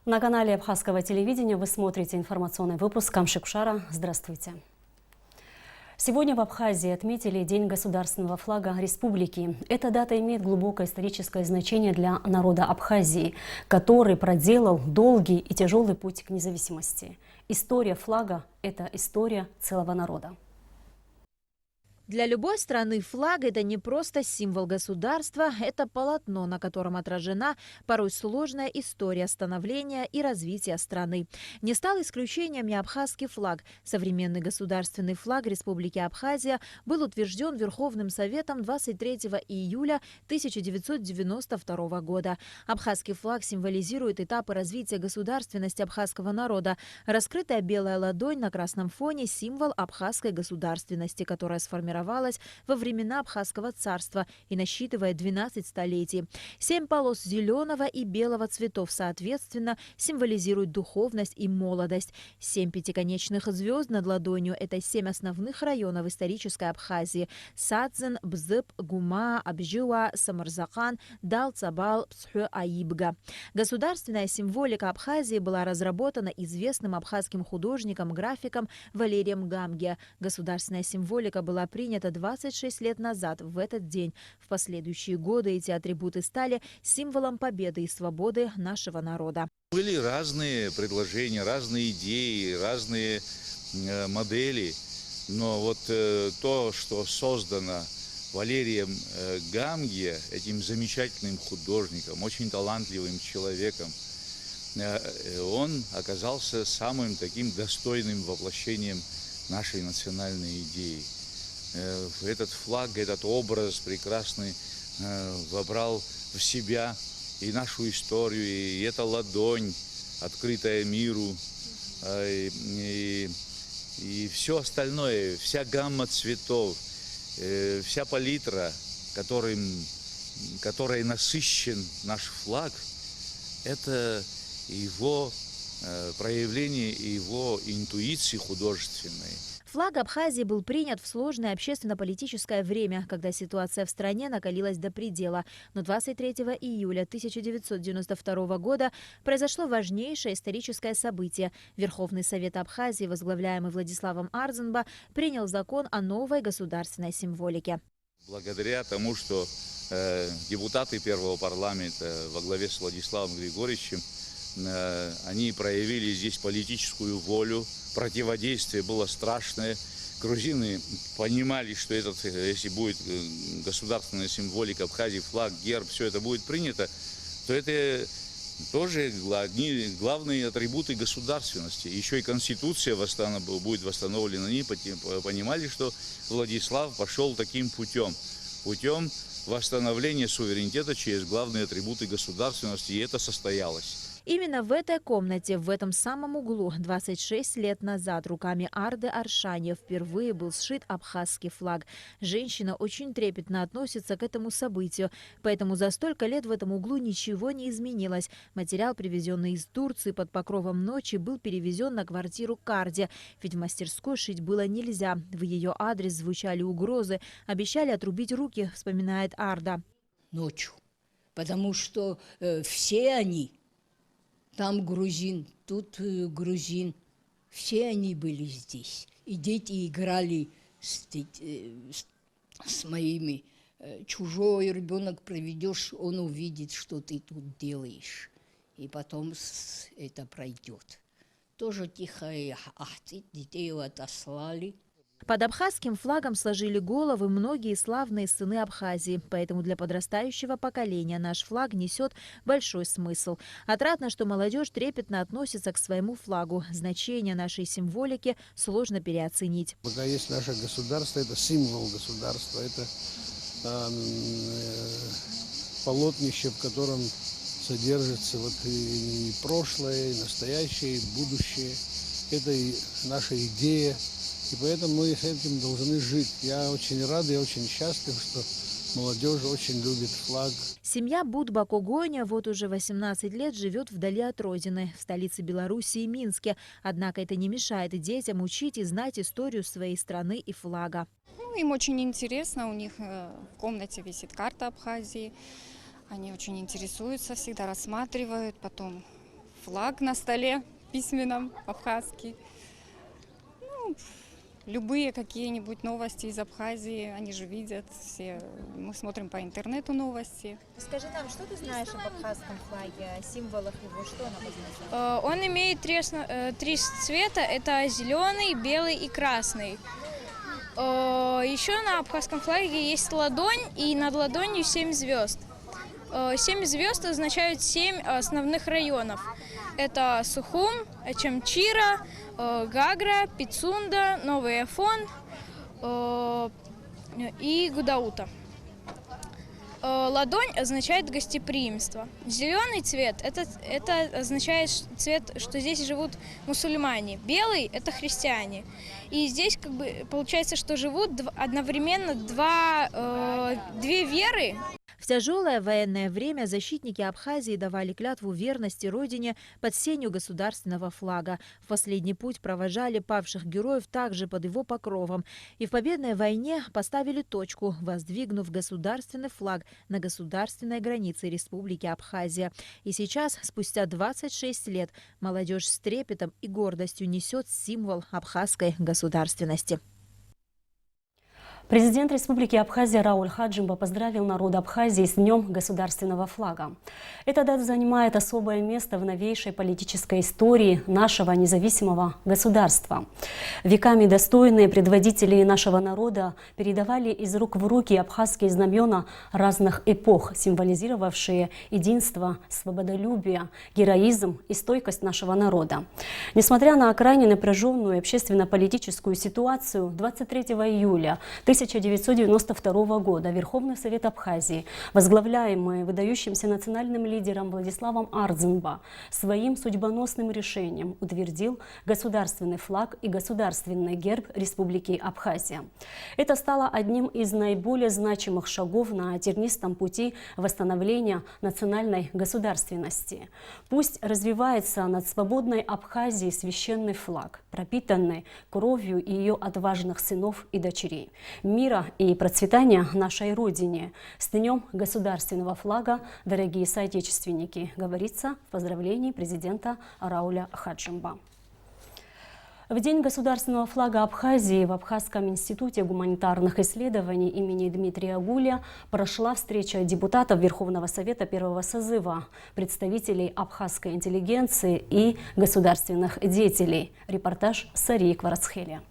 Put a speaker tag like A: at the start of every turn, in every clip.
A: На канале Абхазского телевидения вы смотрите информационный выпуск Камшик-Шара. Здравствуйте. Сегодня в Абхазии отметили День государственного флага республики. Эта дата имеет глубокое историческое значение для народа Абхазии, который проделал долгий и тяжелый путь к независимости. История флага – это история целого народа.
B: Для любой страны флаг – это не просто символ государства, это полотно, на котором отражена порой сложная история становления и развития страны. Не стал исключением и абхазский флаг. Современный государственный флаг Республики Абхазия был утвержден Верховным Советом 23 июля 1992 года. Абхазский флаг символизирует этапы развития государственности абхазского народа. Раскрытая белая ладонь на красном фоне – символ абхазской государственности, которая сформировалась во времена Абхазского царства и насчитывает 12 столетий. 7 полос зеленого и белого цветов, соответственно, символизируют духовность и молодость. 7 пятиконечных звезд над ладонью – это 7 основных районов исторической Абхазии – Садзен, Бзып, Гума, Абжуа, Самарзакан, Дал-Цабал, Псхё-Аибга. Государственная символика Абхазии была разработана известным абхазским художником-графиком Валерием Гамге. Государственная символика была принята 26 лет назад, в этот день. В последующие годы эти атрибуты стали символом победы и свободы нашего народа.
C: Были разные предложения, разные идеи, разные модели, но вот то, что создано Валерием Гамге, этим замечательным художником, очень талантливым человеком, он оказался самым таким достойным воплощением нашей национальной идеи. Этот флаг, этот образ прекрасный вобрал в себя и нашу историю, и эта ладонь, открытая миру, и все остальное, вся гамма цветов, вся палитра, которой насыщен наш флаг, это его проявление его интуиции художественной.
B: Флаг Абхазии был принят в сложное общественно-политическое время, когда ситуация в стране накалилась до предела. Но 23 июля 1992 года произошло важнейшее историческое событие. Верховный Совет Абхазии, возглавляемый Владиславом Арзенба, принял закон о новой государственной символике.
C: Благодаря тому, что депутаты первого парламента во главе с Владиславом Григорьевичем, они проявили здесь политическую волю, противодействие было страшное. Грузины понимали, что если будет государственная символика Абхазии, флаг, герб, все это будет принято, то это тоже главные атрибуты государственности. Еще и Конституция будет восстановлена. Они понимали, что Владислав пошел таким путем восстановления суверенитета через главные атрибуты государственности, и это состоялось.
B: Именно в этой комнате, в этом самом углу, 26 лет назад руками Арды Аршани впервые был сшит абхазский флаг. Женщина очень трепетно относится к этому событию, поэтому за столько лет в этом углу ничего не изменилось. Материал, привезенный из Турции под покровом ночи, был перевезен на квартиру к Арде, ведь в мастерской шить было нельзя. В ее адрес звучали угрозы, обещали отрубить руки, вспоминает Арда.
D: Ночью, потому что все они, там грузин, тут грузин. Все они были здесь. И дети играли с моими. Чужой ребенок проведешь, он увидит, что ты тут делаешь. И потом это пройдет. Тоже тихо, детей отослали.
B: Под абхазским флагом сложили головы многие славные сыны Абхазии, поэтому для подрастающего поколения наш флаг несет большой смысл. Отрадно, что молодежь трепетно относится к своему флагу. Значение нашей символики сложно переоценить.
E: Пока есть наше государство, это символ государства, это полотнище, в котором содержится и прошлое, и настоящее, и будущее. Это и наша идея. И поэтому мы с этим должны жить. Я очень рад, я очень счастлив, что молодежь очень любит флаг.
B: Семья Будба-Когоня вот уже 18 лет живет вдали от родины, в столице Белоруссии, Минске. Однако это не мешает детям учить и знать историю своей страны и флага.
F: Им очень интересно, у них в комнате висит карта Абхазии. Они очень интересуются, всегда рассматривают, потом флаг на столе письменном, абхазский. Ну, любые какие-нибудь новости из Абхазии, они же видят все. Мы смотрим по интернету новости.
B: Скажи нам, что ты знаешь об абхазском флаге, о символах его, что он обозначает?
G: Он имеет три цвета, это зеленый, белый и красный. Еще на абхазском флаге есть ладонь, и над ладонью 7 звезд. 7 звезд означают 7 основных районов. Это Сухум, Чамчира, Гагра, Пицунда, Новый Афон и Гудаута. Ладонь означает гостеприимство. Зеленый цвет это означает цвет, что здесь живут мусульмане. Белый это христиане. И здесь как бы получается, что живут одновременно две веры.
B: В тяжелое военное время защитники Абхазии давали клятву верности родине под сенью государственного флага. В последний путь провожали павших героев также под его покровом. И в победной войне поставили точку, воздвигнув государственный флаг на государственной границе Республики Абхазия. И сейчас, спустя 26 лет, молодежь с трепетом и гордостью несет символ абхазской государственности.
A: Президент Республики Абхазия Рауль Хаджимба поздравил народ Абхазии с Днем государственного флага. Эта дата занимает особое место в новейшей политической истории нашего независимого государства. Веками достойные предводители нашего народа передавали из рук в руки абхазские знамена разных эпох, символизировавшие единство, свободолюбие, героизм и стойкость нашего народа. Несмотря на крайне напряженную общественно-политическую ситуацию, 23 июля 1992 года Верховный Совет Абхазии, возглавляемый выдающимся национальным лидером Владиславом Ардзинба, своим судьбоносным решением утвердил государственный флаг и государственный герб Республики Абхазия. Это стало одним из наиболее значимых шагов на тернистом пути восстановления национальной государственности. Пусть развивается над свободной Абхазией священный флаг, пропитанный кровью ее отважных сынов и дочерей. Мира и процветания нашей Родине. С Днем государственного флага, дорогие соотечественники, говорится в поздравлении президента Рауля Хаджимба. В День государственного флага Абхазии в Абхазском институте гуманитарных исследований имени Дмитрия Гуля прошла встреча депутатов Верховного Совета первого созыва, представителей абхазской интеллигенции и государственных деятелей. Репортаж Сарии Кварцхеля.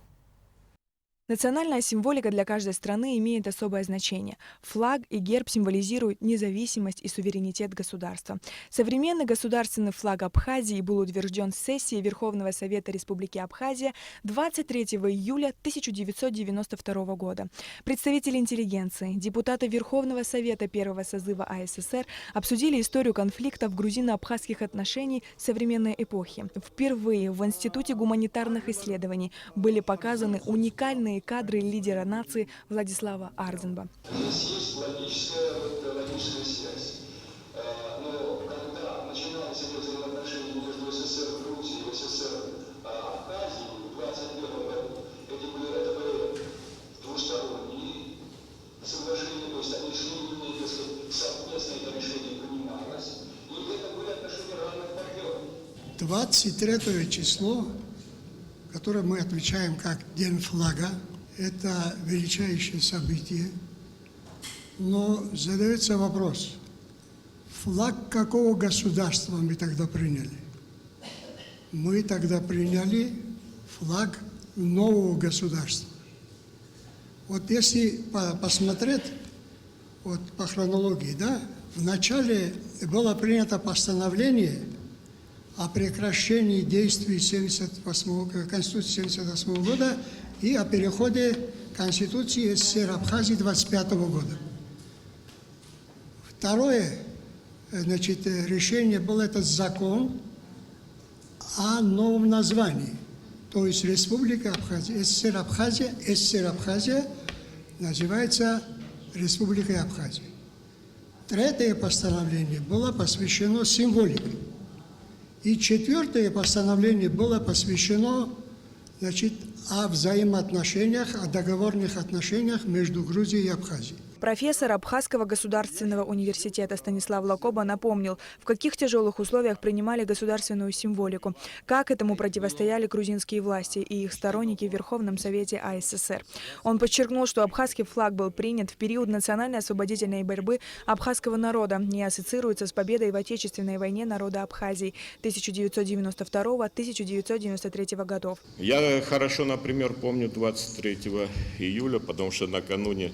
H: Национальная символика для каждой страны имеет особое значение. Флаг и герб символизируют независимость и суверенитет государства. Современный государственный флаг Абхазии был утвержден сессией Верховного Совета Республики Абхазия 23 июля 1992 года. Представители интеллигенции, депутаты Верховного Совета первого созыва АССР обсудили историю конфликтов грузино-абхазских отношений современной эпохи. Впервые в Институте гуманитарных исследований были показаны уникальные кадры лидера нации Владислава Ардзинба.
I: Здесь есть логическая связь. Но когда начинались эти взаимоотношения между СССР и Грузией и СССР Абхазией в 1921 году, это были двусторонние соглашения, то есть они шли, совместно это решение принималось, и это были отношения равных партнеров.
J: 23 число, которое мы отмечаем как День флага, это величайшее событие. Но задается вопрос, флаг какого государства мы тогда приняли? Мы тогда приняли флаг нового государства. Вот если посмотреть вот по хронологии, да, вначале было принято постановление о прекращении действий Конституции 1978 года и о переходе Конституции СССР Абхазии 1925 года. Второе решение был этот закон о новом названии, то есть Республика Абхазия, СССР Абхазия называется Республикой Абхазия. Третье постановление было посвящено символике. И четвертое постановление было посвящено, о взаимоотношениях, о договорных отношениях между Грузией и Абхазией.
H: Профессор Абхазского государственного университета Станислав Лакоба напомнил, в каких тяжелых условиях принимали государственную символику, как этому противостояли грузинские власти и их сторонники в Верховном Совете АССР. Он подчеркнул, что абхазский флаг был принят в период национальной освободительной борьбы абхазского народа, не ассоциируется с победой в Отечественной войне народа Абхазии 1992-1993 годов.
K: Я хорошо, например, помню 23 июля, потому что накануне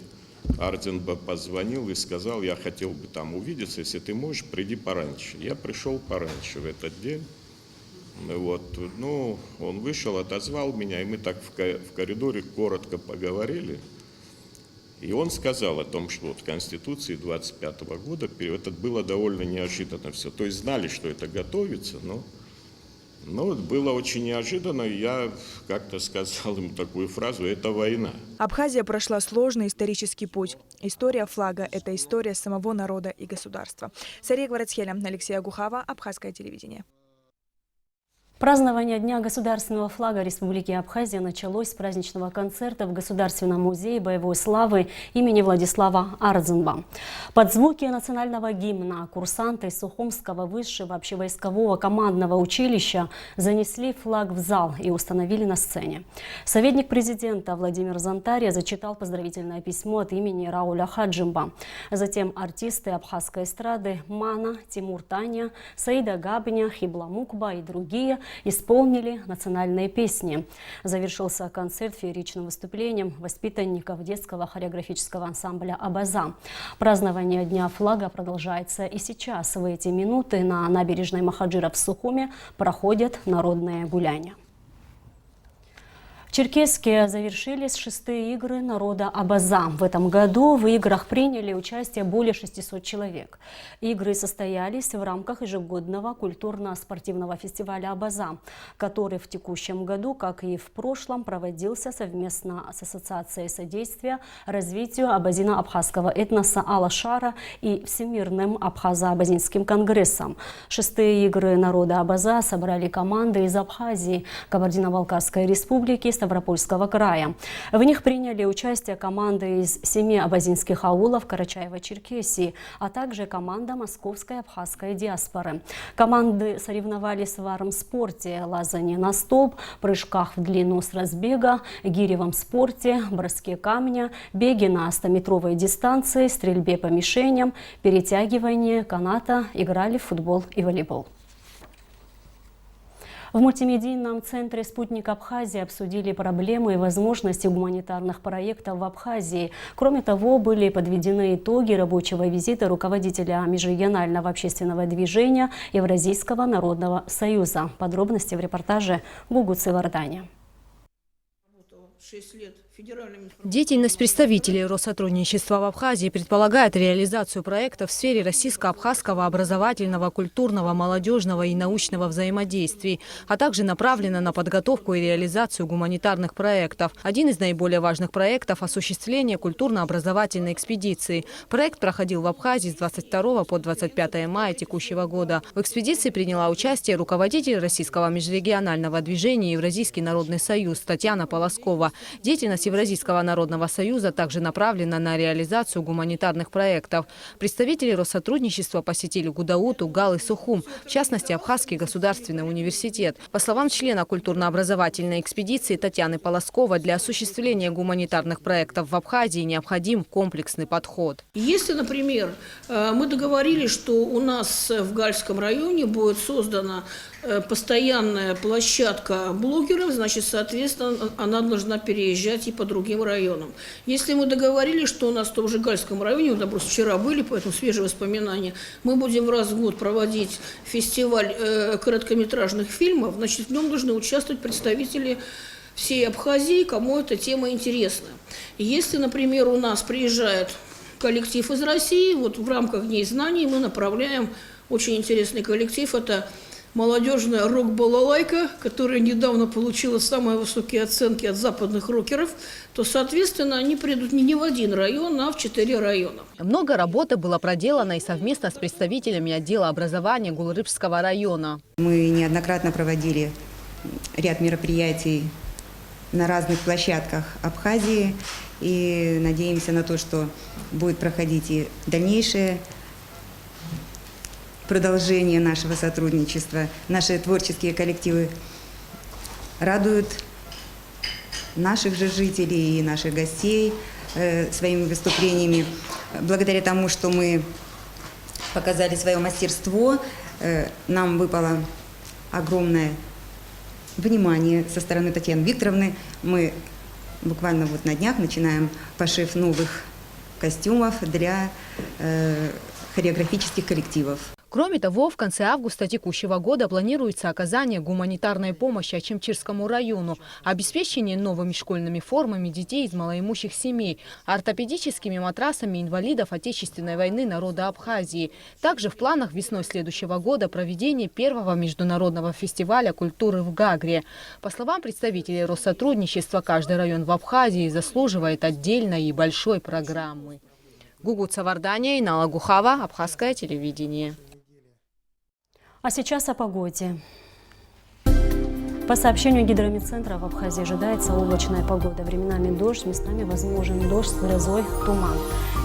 K: Арденба позвонил и сказал: я хотел бы там увидеться, если ты можешь, приди пораньше. Я пришел пораньше в этот день. Вот. Ну, он вышел, отозвал меня, и мы так в коридоре коротко поговорили. И он сказал о том, что вот в Конституции 25 года это было довольно неожиданно все. То есть знали, что это готовится, но было очень неожиданно. Я как-то сказал ему такую фразу: это война.
H: Абхазия прошла сложный исторический путь. История флага – это история самого народа и государства. Сария Гварацхеля, Алексей Агухава, Абхазское телевидение.
A: Празднование Дня государственного флага Республики Абхазия началось с праздничного концерта в Государственном музее боевой славы имени Владислава Ардзенба. Под звуки национального гимна курсанты Сухумского высшего общевойскового командного училища занесли флаг в зал и установили на сцене. Советник президента Владимир Зантария зачитал поздравительное письмо от имени Рауля Хаджимба. Затем артисты абхазской эстрады Мана, Тимур Таня, Саида Габня, Хибла Мукба и другие исполнили национальные песни. Завершился концерт фееричным выступлением воспитанников детского хореографического ансамбля «Абаза». Празднование Дня флага продолжается и сейчас. В эти минуты на набережной Махаджира в Сухуме проходят народные гуляния. В Черкесске завершились 6-е игры народа Абаза. В этом году в играх приняли участие более 600 человек. Игры состоялись в рамках ежегодного культурно-спортивного фестиваля Абаза, который в текущем году, как и в прошлом, проводился совместно с Ассоциацией содействия развитию абазино-абхазского этноса Алашара и Всемирным абхазо-абазинским конгрессом. 6-е игры народа Абаза собрали команды из Абхазии, Кабардино-Балкарской республики, Ставропольского края. В них приняли участие команды из 7 абазинских аулов Карачаево-Черкесии, а также команда московской абхазской диаспоры. Команды соревновались в армспорте, лазании на столб, прыжках в длину с разбега, гиревом спорте, броске камня, беге на 100-метровой дистанции, стрельбе по мишеням, перетягивании каната, играли в футбол и волейбол. В мультимедийном центре «Спутник Абхазии» обсудили проблемы и возможности гуманитарных проектов в Абхазии. Кроме того, были подведены итоги рабочего визита руководителя межрегионального общественного движения Евразийского народного союза. Подробности в репортаже Гугуцы Вардани.
L: Деятельность представителей Россотрудничества в Абхазии предполагает реализацию проектов в сфере российско-абхазского образовательного, культурного, молодежного и научного взаимодействий, а также направлена на подготовку и реализацию гуманитарных проектов. Один из наиболее важных проектов – осуществление культурно-образовательной экспедиции. Проект проходил в Абхазии с 22 по 25 мая текущего года. В экспедиции приняла участие руководитель Российского межрегионального движения Евразийский народный союз Татьяна Полоскова. Деятельность Евразийского народного союза также направлена на реализацию гуманитарных проектов. Представители Россотрудничества посетили Гудаут, Угал и Сухум, в частности, Абхазский государственный университет. По словам члена культурно-образовательной экспедиции Татьяны Полоскова, для осуществления гуманитарных проектов в Абхазии необходим комплексный подход.
M: Если, например, мы договорились, что у нас в Гальском районе будет создана постоянная площадка блогеров, значит, соответственно, она должна переезжать и по другим районам. Если мы договорились, что у нас в том же Гальском районе, мы просто вчера были, поэтому свежие воспоминания, мы будем раз в год проводить фестиваль короткометражных фильмов, значит, в нем должны участвовать представители всей Абхазии, кому эта тема интересна. Если, например, у нас приезжает коллектив из России, вот в рамках Дней знаний мы направляем очень интересный коллектив, это молодежная рок-балалайка, которая недавно получила самые высокие оценки от западных рокеров, то, соответственно, они придут не в один район, а в 4 района.
L: Много работы было проделано и совместно с представителями отдела образования Гулрыбского района.
N: Мы неоднократно проводили ряд мероприятий на разных площадках Абхазии. И надеемся на то, что будет проходить и дальнейшее продолжение нашего сотрудничества. Наши творческие коллективы радуют наших же жителей и наших гостей своими выступлениями. Благодаря тому, что мы показали свое мастерство, нам выпало огромное внимание со стороны Татьяны Викторовны. Мы буквально вот на днях начинаем пошив новых костюмов для хореографических коллективов.
L: Кроме того, в конце августа текущего года планируется оказание гуманитарной помощи Ачимчирскому району, обеспечение новыми школьными формами детей из малоимущих семей, ортопедическими матрасами инвалидов Отечественной войны народа Абхазии. Также в планах весной следующего года проведение первого международного фестиваля культуры в Гагре. По словам представителей Россотрудничества, каждый район в Абхазии заслуживает отдельной и большой программы. Гугут Савардания, Инала Гухава, Абхазское телевидение.
A: А сейчас о погоде. По сообщению гидромедцентра, в Абхазии ожидается облачная погода. Временами дождь, местами возможен дождь с грозой, туман.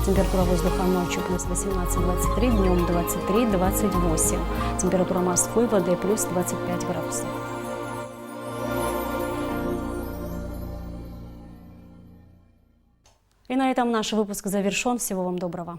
A: Температура воздуха ночью плюс 18-23, днем 23-28. Температура морской воды плюс 25 градусов. И на этом наш выпуск завершен. Всего вам доброго.